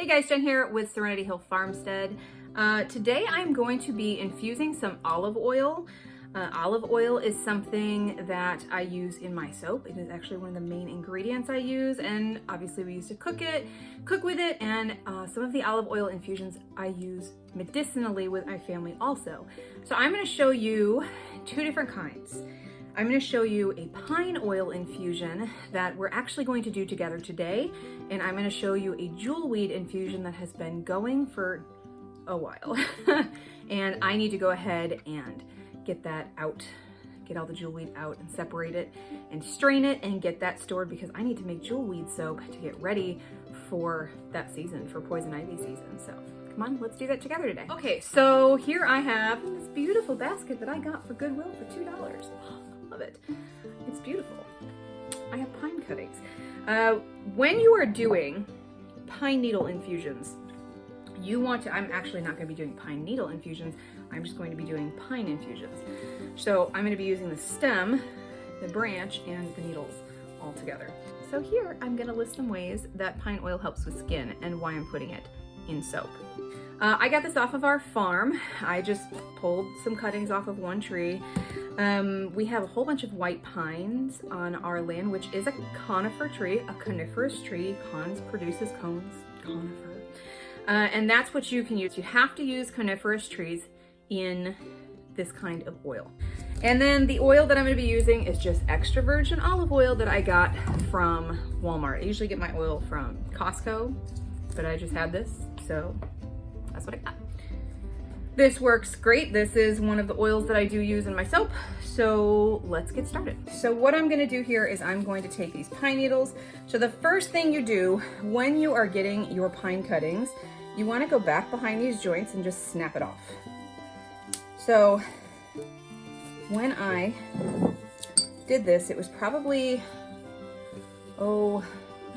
Hey guys, Jen here with Serenity Hill Farmstead. Today I'm going to be infusing some olive oil. Olive oil is something that I use in my soap. It is actually one of the main ingredients I use, and obviously we use to cook with it, and some of the olive oil infusions I use medicinally with my family also. So I'm going to show you two different kinds. I'm going to show you a pine oil infusion that we're actually going to do together today, and I'm going to show you a jewelweed infusion that has been going for a while. And I need to go ahead and get that out, get all the jewelweed out and separate it and strain it and get that stored, because I need to make jewelweed soap to get ready for that season, for poison ivy season. So come on, let's do that together today. Okay, so here I have this beautiful basket that I got for Goodwill for $2. Love it. It's beautiful. I have pine cuttings. When you are doing pine needle infusions, you want to, I'm actually not going to be doing pine needle infusions. I'm just going to be doing pine infusions. So I'm going to be using the stem, the branch, and the needles all together. So here I'm going to list some ways that pine oil helps with skin and why I'm putting it in soap. I got this off of our farm. I just pulled some cuttings off of one tree. We have a whole bunch of white pines on our land, which is a conifer tree, a coniferous tree. Cons produces cones, conifer. And that's what you can use. You have to use coniferous trees in this kind of oil. And then the oil that I'm going to be using is just extra virgin olive oil that I got from Walmart. I usually get my oil from Costco, but I just had this, so that's what I got. This works great. This is one of the oils that I do use in my soap. So let's get started. So what I'm gonna do here is I'm going to take these pine needles. So the first thing you do when you are getting your pine cuttings, you wanna go back behind these joints and just snap it off. So when I did this, it was probably, I don't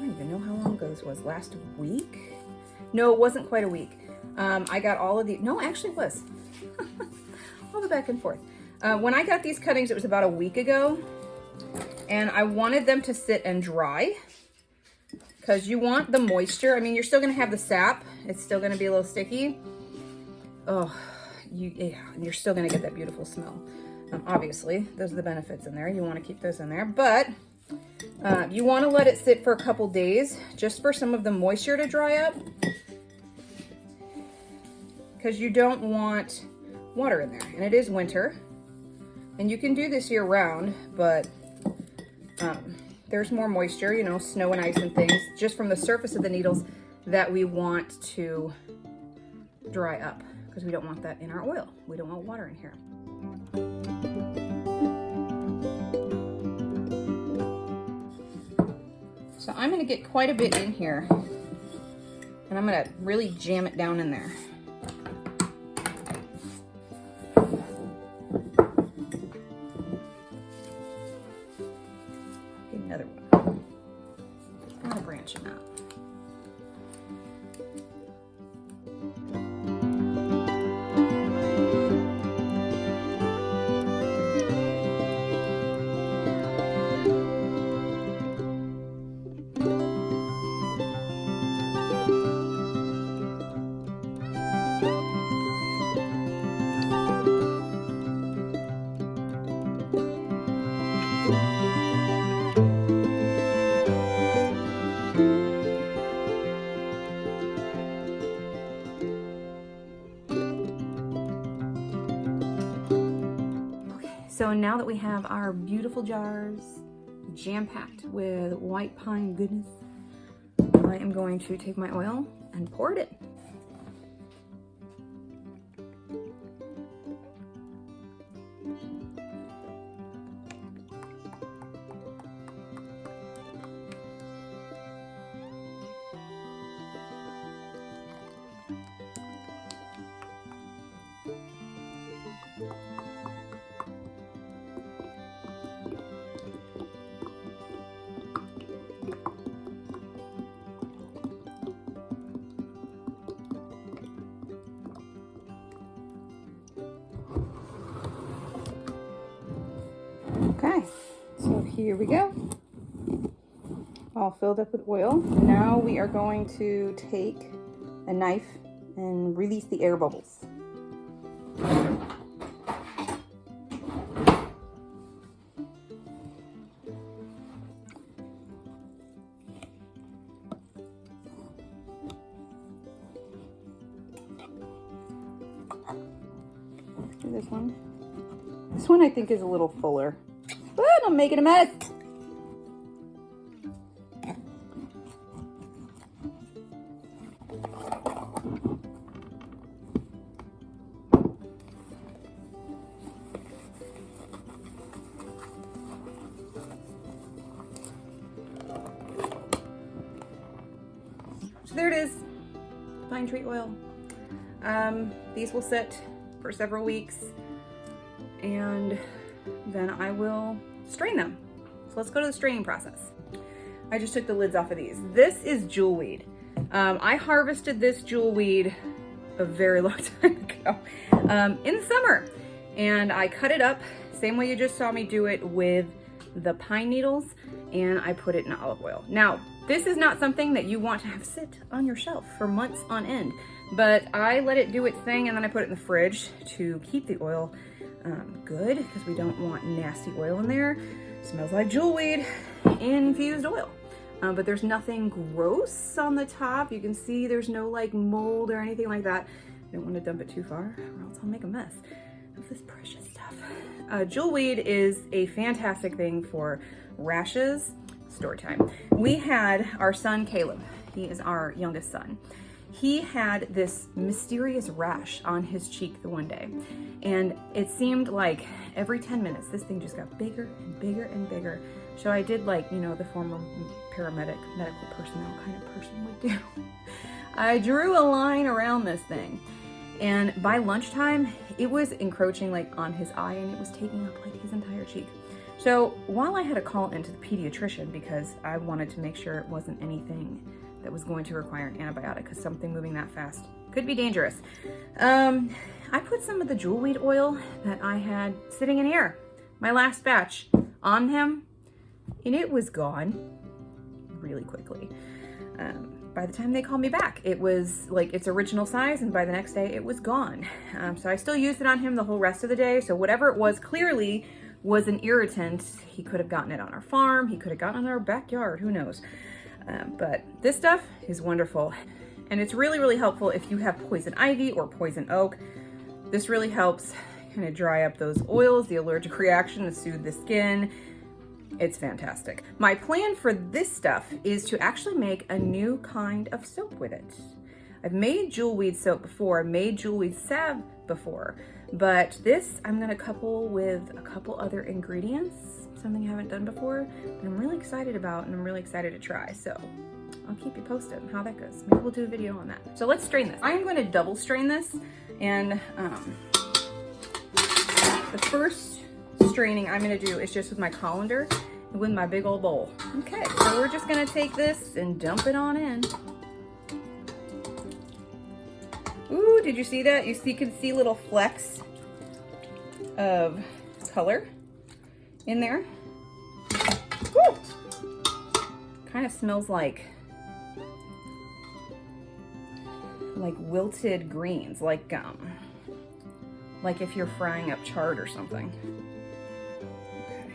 even know how long ago this was, last week? No, it wasn't quite a week. I got all of the, no, actually it was. All the back and forth. When I got these cuttings, it was about a week ago, and I wanted them to sit and dry because you want the moisture. I mean, you're still gonna have the sap. It's still gonna be a little sticky. Oh, you're still gonna get that beautiful smell. Obviously, those are the benefits in there. You wanna keep those in there, but you wanna let it sit for a couple days just for some of the moisture to dry up, because you don't want water in there, and it is winter, and you can do this year round, but there's more moisture, you know, snow and ice and things, just from the surface of the needles that we want to dry up, because we don't want that in our oil. We don't want water in here. So I'm going to get quite a bit in here, and I'm going to really jam it down in there. Another one. I'm gonna branch them out. So now that we have our beautiful jars jam-packed with white pine goodness, I am going to take my oil and pour it in. Okay, so here we go. All filled up with oil. Now we are going to take a knife and release the air bubbles. Do this one. This one I think is a little fuller, but I'm making a mess. So there it is, pine tree oil. These will sit for several weeks and then I will strain them. So let's go to the straining process. I just took the lids off of these. This is Jewelweed. I harvested this Jewelweed a very long time ago in the summer, and I cut it up same way you just saw me do it with the pine needles, and I put it in olive oil. Now, this is not something that you want to have sit on your shelf for months on end, but I let it do its thing and then I put it in the fridge to keep the oil good, because we don't want nasty oil in there. Smells like Jewelweed infused oil. But there's nothing gross on the top. You can see there's no like mold or anything like that. I don't want to dump it too far or else I'll make a mess of this precious stuff. Jewelweed is a fantastic thing for rashes. Story time. We had our son Caleb. He is our youngest son. He had this mysterious rash on his cheek the one day, and it seemed like every 10 minutes this thing just got bigger and bigger and bigger. So I did like, you know, the former paramedic, medical personnel kind of person would do. I drew a line around this thing, and by lunchtime it was encroaching like on his eye, and it was taking up like his entire cheek. So while I had to call into the pediatrician because I wanted to make sure it wasn't anything that was going to require an antibiotic, because something moving that fast could be dangerous, I put some of the Jewelweed oil that I had sitting in here, my last batch, on him, and it was gone really quickly. By the time they called me back, it was like its original size, and by the next day it was gone. So I still used it on him the whole rest of the day. So whatever it was clearly was an irritant. He could have gotten it on our farm, he could have gotten it in our backyard, who knows. But this stuff is wonderful, and it's really, really helpful if you have poison ivy or poison oak. This really helps kind of dry up those oils, the allergic reaction, to soothe the skin. It's fantastic. My plan for this stuff is to actually make a new kind of soap with it. I've made Jewelweed soap before, I've made Jewelweed salve before, but this I'm gonna couple with a couple other ingredients, something I haven't done before, that I'm really excited about and I'm really excited to try. So I'll keep you posted on how that goes. Maybe we'll do a video on that. So let's strain this. I'm going to double strain this, and the first straining I'm going to do is just with my colander and with my big old bowl. Okay, so we're just going to take this and dump it on in. Ooh, did you see that? You can see little flecks of color in there. Woo! Kind of smells like wilted greens, like if you're frying up chard or something. Okay.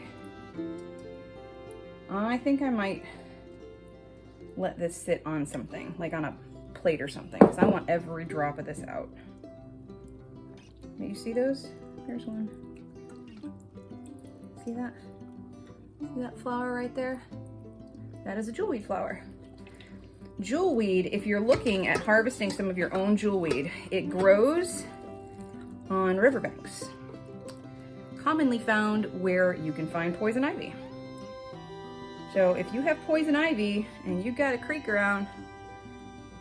I think I might let this sit on something, like on a plate or something, because I want every drop of this out. You see those? There's one. See that? See that flower right there? That is a Jewelweed flower. Jewelweed, if you're looking at harvesting some of your own Jewelweed, it grows on riverbanks, commonly found where you can find poison ivy. So if you have poison ivy and you've got a creek around,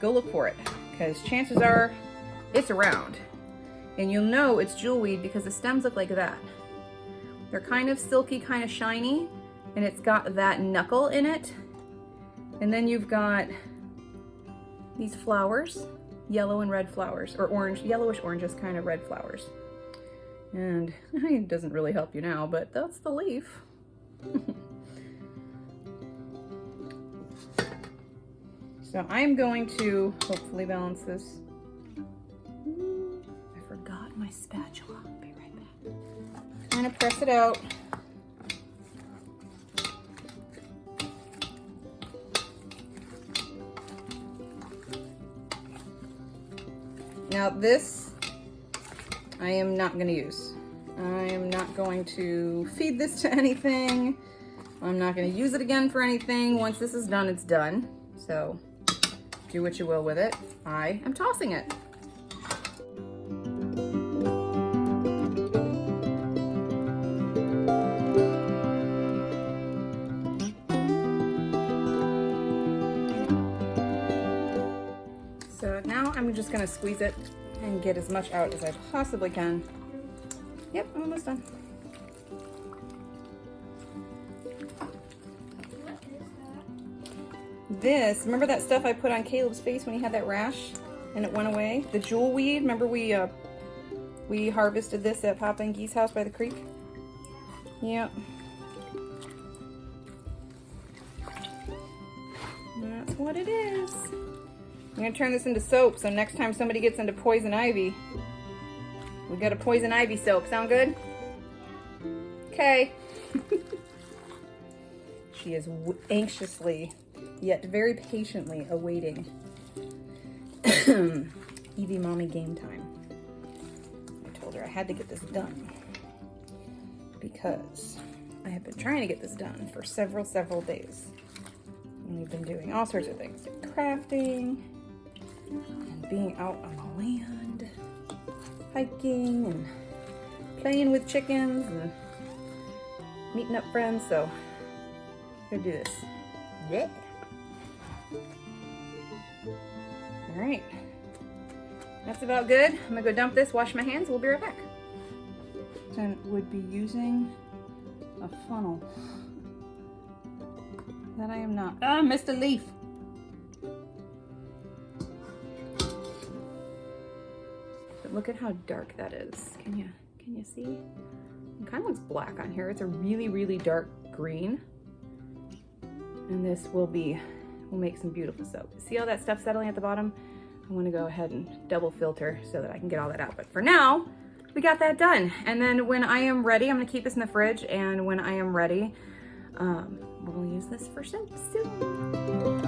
go look for it, because chances are it's around. And you'll know it's Jewelweed because the stems look like that. They're kind of silky, kind of shiny, and it's got that knuckle in it. And then you've got these flowers, yellow and red flowers, or orange, yellowish oranges, kind of red flowers. And it doesn't really help you now, but that's the leaf. So I'm going to hopefully balance this. I forgot my spatula. I'll be right back. Kind of press it out. Now this, I am not going to use. I am not going to feed this to anything. I'm not going to use it again for anything. Once this is done, it's done. So do what you will with it. I am tossing it. So now I'm just going to squeeze it and get as much out as I possibly can. Yep, I'm almost done. This, remember that stuff I put on Caleb's face when he had that rash and it went away? The Jewelweed, remember we harvested this at Papa and Gee's house by the creek? Yep. That's what it is. I'm gonna turn this into soap, so next time somebody gets into poison ivy, we got a poison ivy soap. Sound good? Okay. She is anxiously, yet very patiently awaiting Evie Mommy game time. I told her I had to get this done because I have been trying to get this done for several days. And we've been doing all sorts of things, crafting and being out on the land, hiking and playing with chickens and meeting up friends. So I'm gonna do this. Yeah. All right, that's about good. I'm gonna go dump this, wash my hands, we'll be right back. Then would be using a funnel. That I am not. Ah, missed a leaf. But look at how dark that is. Can you see? It kind of looks black on here. It's a really dark green. And this will make some beautiful soap. See all that stuff settling at the bottom? I'm gonna go ahead and double filter so that I can get all that out. But for now, we got that done. And then when I am ready, I'm gonna keep this in the fridge, and when I am ready, we'll use this for soap soon.